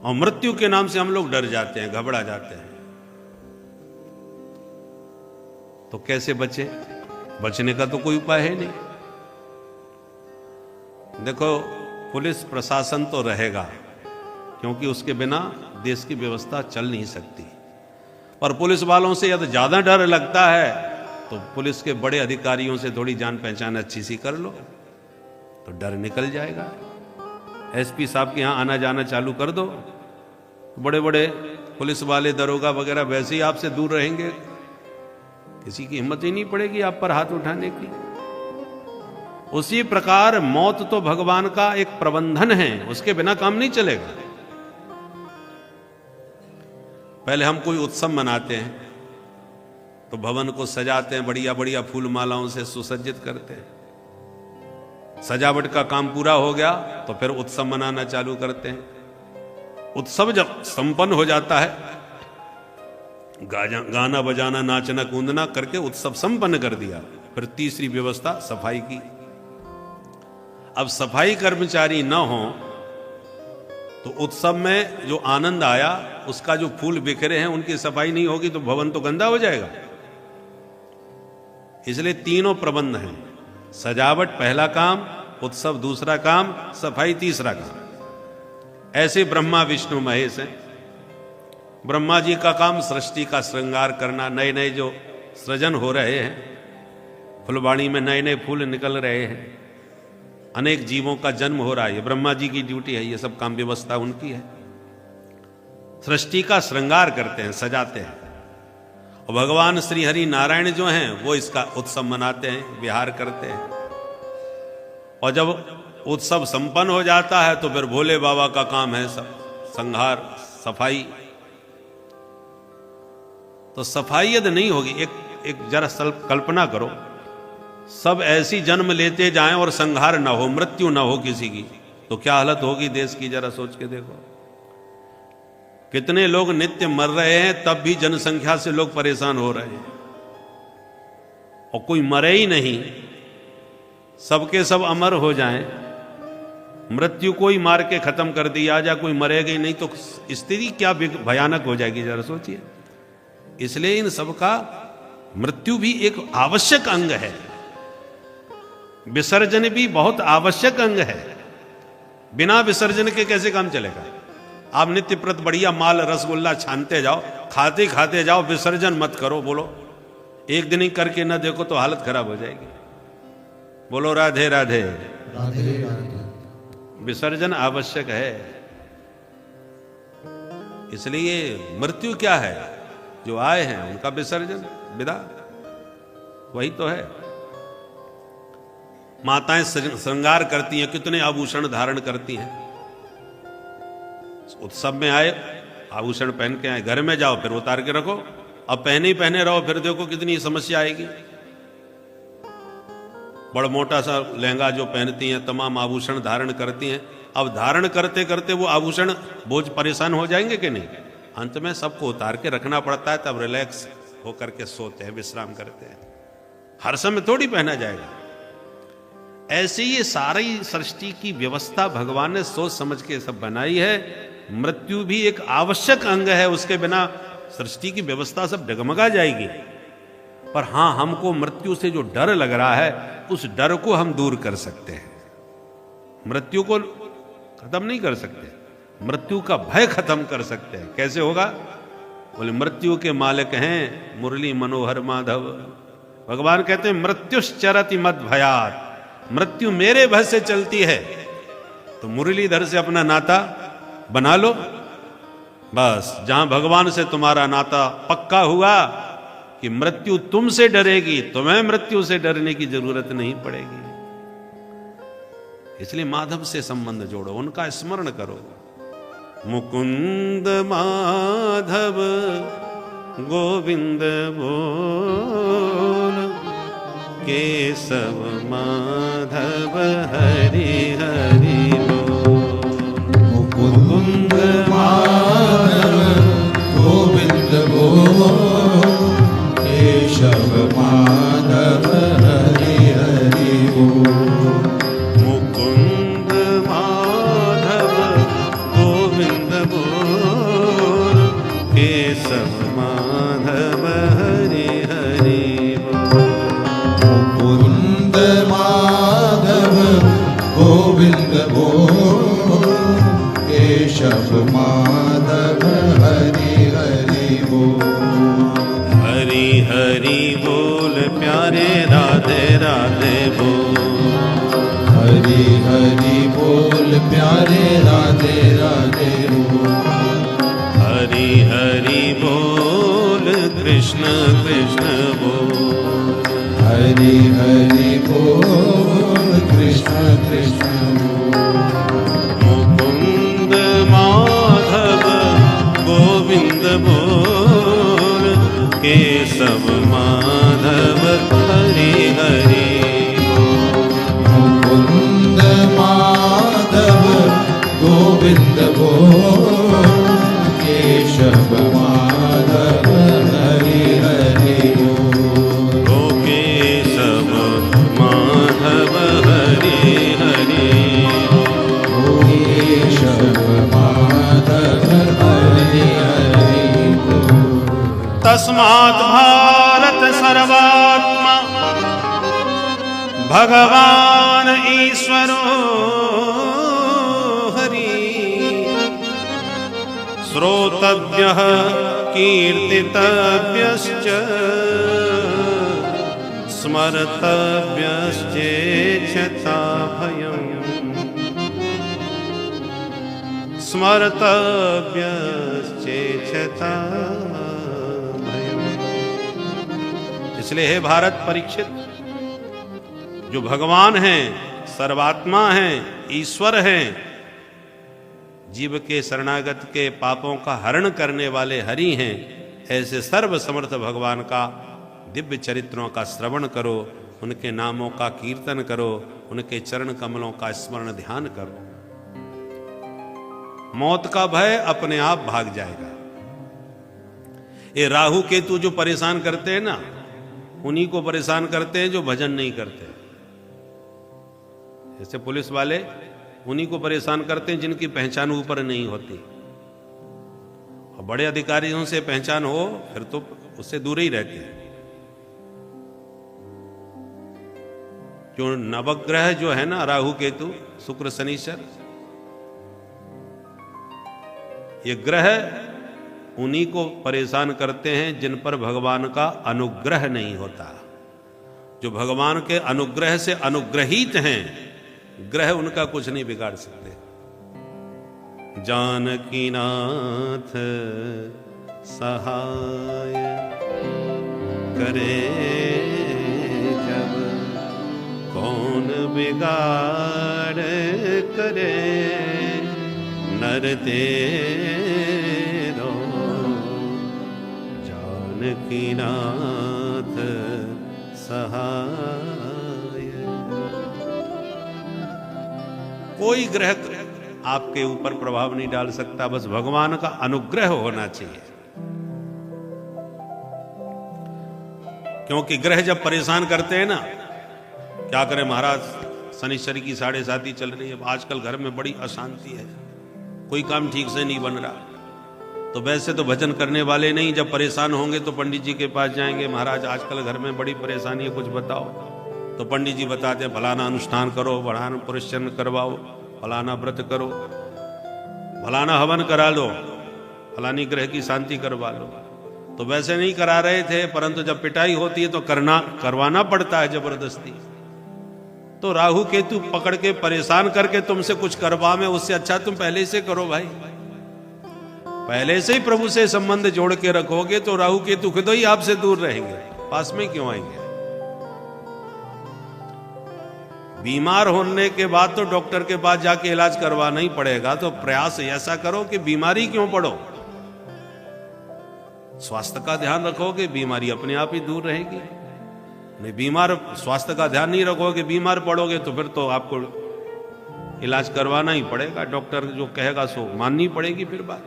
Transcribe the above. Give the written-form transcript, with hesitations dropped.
और मृत्यु के नाम से हम लोग डर जाते हैं, घबरा जाते हैं। तो कैसे बचे? बचने का तो कोई उपाय है नहीं। देखो, पुलिस प्रशासन तो रहेगा, क्योंकि उसके बिना देश की व्यवस्था चल नहीं सकती। और पुलिस वालों से यदि ज्यादा डर लगता है तो पुलिस के बड़े अधिकारियों से थोड़ी जान पहचान अच्छी सी कर लो, तो डर निकल जाएगा। एसपी साहब के यहां आना जाना चालू कर दो, बड़े बड़े पुलिस वाले, दरोगा वगैरह वैसे ही आपसे दूर रहेंगे, किसी की हिम्मत ही नहीं पड़ेगी आप पर हाथ उठाने की। उसी प्रकार मौत तो भगवान का एक प्रबंधन है, उसके बिना काम नहीं चलेगा। पहले हम कोई उत्सव मनाते हैं तो भवन को सजाते हैं, बढ़िया बढ़िया फूल मालाओं से सुसज्जित करते हैं। सजावट का काम पूरा हो गया तो फिर उत्सव मनाना चालू करते हैं। उत्सव जब संपन्न हो जाता है, गाना बजाना नाचना कूदना करके उत्सव संपन्न कर दिया, फिर तीसरी व्यवस्था सफाई की। अब सफाई कर्मचारी न हो तो उत्सव में जो आनंद आया, उसका जो फूल बिखरे हैं उनकी सफाई नहीं होगी तो भवन तो गंदा हो जाएगा। इसलिए तीनों प्रबंध हैं, सजावट पहला काम, उत्सव दूसरा काम, सफाई तीसरा काम। ऐसे ब्रह्मा विष्णु महेश हैं। ब्रह्मा जी का काम सृष्टि का श्रृंगार करना, नए नए जो सृजन हो रहे हैं, फुलवाड़ी में नए नए फूल निकल रहे हैं, अनेक जीवों का जन्म हो रहा है, ये ब्रह्मा जी की ड्यूटी है, ये सब काम व्यवस्था उनकी है। सृष्टि का श्रृंगार करते हैं, सजाते हैं। और भगवान श्री हरि नारायण जो हैं वो इसका उत्सव मनाते हैं, विहार करते हैं। और जब उत्सव संपन्न हो जाता है तो फिर भोले बाबा का काम है सब संहार, सफाई। तो सफाई यदि नहीं होगी, एक जरा कल्पना करो, सब ऐसी जन्म लेते जाएं और संहार ना हो, मृत्यु ना हो किसी की, तो क्या हालत होगी देश की, जरा सोच के देखो। कितने लोग नित्य मर रहे हैं, तब भी जनसंख्या से लोग परेशान हो रहे हैं। और कोई मरे ही नहीं, सबके सब अमर हो जाएं, मृत्यु को ही मार के खत्म कर दिया जाए, कोई मरेगा ही नहीं, तो स्थिति क्या भयानक हो जाएगी, जरा सोचिए। इसलिए इन सबका मृत्यु भी एक आवश्यक अंग है, विसर्जन भी बहुत आवश्यक अंग है। बिना विसर्जन के कैसे काम चलेगा? आप नित्य प्रत बढ़िया माल रसगुल्ला छानते जाओ, खाते खाते जाओ, विसर्जन मत करो। बोलो, एक दिन ही करके ना देखो तो हालत खराब हो जाएगी। बोलो राधे राधे, राधे राधे। विसर्जन आवश्यक है। इसलिए मृत्यु क्या है? जो आए हैं उनका विसर्जन, विदा, वही तो है। माताएं श्रृंगार करती हैं, कितने आभूषण धारण करती हैं। उत्सव में आए, आभूषण पहन के आए, घर में जाओ फिर उतार के रखो, अब पहने ही पहने रहो, फिर देखो कितनी समस्या आएगी। बड़ा मोटा सा लहंगा जो पहनती हैं, तमाम आभूषण धारण करती हैं, अब धारण करते करते वो आभूषण बोझ परेशान हो जाएंगे कि नहीं? अंत में सबको उतार के रखना पड़ता है, तब रिलैक्स होकर के सोते हैं, विश्राम करते हैं। हर समय थोड़ी पहना जाएगा। ऐसे ये सारी सृष्टि की व्यवस्था भगवान ने सोच समझ के सब बनाई है। मृत्यु भी एक आवश्यक अंग है, उसके बिना सृष्टि की व्यवस्था सब डगमगा जाएगी। पर हां, हमको मृत्यु से जो डर लग रहा है, उस डर को हम दूर कर सकते हैं। मृत्यु को खत्म नहीं कर सकते, मृत्यु का भय खत्म कर सकते हैं। कैसे होगा? बोले, मृत्यु के मालिक हैं मुरली मनोहर माधव। भगवान कहते हैं, मृत्युश्चरति मद भयात, मृत्यु मेरे भय से चलती है। तो मुरलीधर से अपना नाता बना लो, बस। जहां भगवान से तुम्हारा नाता पक्का हुआ कि मृत्यु तुमसे डरेगी, तुम्हें मृत्यु से डरने की जरूरत नहीं पड़ेगी। इसलिए माधव से संबंध जोड़ो, उनका स्मरण करो। मुकुंद माधव गोविंद बोल, केशव माधव हरि हरि बोल। मुकुंद माधव गोविंद बोल, केशव माधव हरि हरि बोल। मुकुंद माधव गोविंद बोल, केशव माधव हरि हरि मुकुंद माधव गोविंद बोल केशव माधव हरि हरि बोल हरि हरि बोल प्यारे राधे राधे बोल हरि हरि बोल प्यारे राधे राधे बोल हरि हरि बोल कृष्ण कृष्ण बोल हरि हरि बोल कृष्ण कृष्ण बोल मुकुंद माधव गोविंद बोल केशव माधव हरि हरि मुकुंद माधव गोविंद बोल केशव माधव हरि हरि बोल केशव माधव हरि हरि केशव माधव हरि हरि बोल तस्मात् भारत सर्वात्मा भगवान ईश्वरो हरि श्रोतव्यः कीर्तितव्यश्च स्मर्तव्यश्चेच्छता भयम् स्मर्तव्यश्चेच्छता भयम्। इसलिए हे भारत परीक्षित, जो भगवान हैं, सर्वात्मा हैं, ईश्वर हैं, जीव के शरणागत के पापों का हरण करने वाले हरि हैं, ऐसे सर्व समर्थ भगवान का दिव्य चरित्रों का श्रवण करो, उनके नामों का कीर्तन करो, उनके चरण कमलों का स्मरण ध्यान करो। मौत का भय अपने आप भाग जाएगा। ये राहु केतु जो परेशान करते हैं ना, उन्हीं को परेशान करते हैं जो भजन नहीं करते। जैसे पुलिस वाले उन्हीं को परेशान करते हैं जिनकी पहचान ऊपर नहीं होती। और बड़े अधिकारियों से पहचान हो फिर तो उससे दूर ही रहते हैं। जो नवग्रह जो है ना, राहु केतु शुक्र शनिश्चर, ये ग्रह उन्हीं को परेशान करते हैं जिन पर भगवान का अनुग्रह नहीं होता। जो भगवान के अनुग्रह से अनुग्रहित हैं, ग्रह उनका कुछ नहीं बिगाड़ सकते। जानकी नाथ सहाय करे जब, कौन बिगाड़ करे नर तेरो। जानकी नाथ सहाय। कोई ग्रह आपके ऊपर प्रभाव नहीं डाल सकता, बस भगवान का अनुग्रह होना चाहिए। क्योंकि ग्रह जब परेशान करते हैं ना, क्या करें महाराज, शनिश्चर की 7.5 चल रही है, आजकल घर में बड़ी अशांति है, कोई काम ठीक से नहीं बन रहा। तो वैसे तो भजन करने वाले नहीं, जब परेशान होंगे तो पंडित जी के पास जाएंगे, महाराज आजकल घर में बड़ी परेशानी है, कुछ बताओ। तो पंडित जी बताते हैं फलाना अनुष्ठान करो, फलाना पुरस्चरण करवाओ, फलाना व्रत करो, फलाना हवन करा लो, फलानी ग्रह की शांति करवा लो। तो वैसे नहीं करा रहे थे, परंतु जब पिटाई होती है तो करवाना पड़ता है जबरदस्ती। तो राहु केतु पकड़ के परेशान करके तुमसे कुछ करवावे, उससे अच्छा तुम पहले से करो भाई। पहले से ही प्रभु से संबंध जोड़ के रखोगे तो राहु केतु खुद ही आपसे दूर रहेंगे, पास में क्यों आएंगे। बीमार होने के बाद तो डॉक्टर के पास जाके इलाज करवाना ही पड़ेगा, तो प्रयास ऐसा करो कि बीमारी क्यों पड़ो। स्वास्थ्य का ध्यान रखोगे, बीमारी अपने आप ही दूर रहेगी। नहीं, बीमार स्वास्थ्य का ध्यान नहीं रखोगे, बीमार पड़ोगे तो फिर तो आपको इलाज करवाना ही पड़ेगा, डॉक्टर जो कहेगा सो माननी पड़ेगी फिर बात।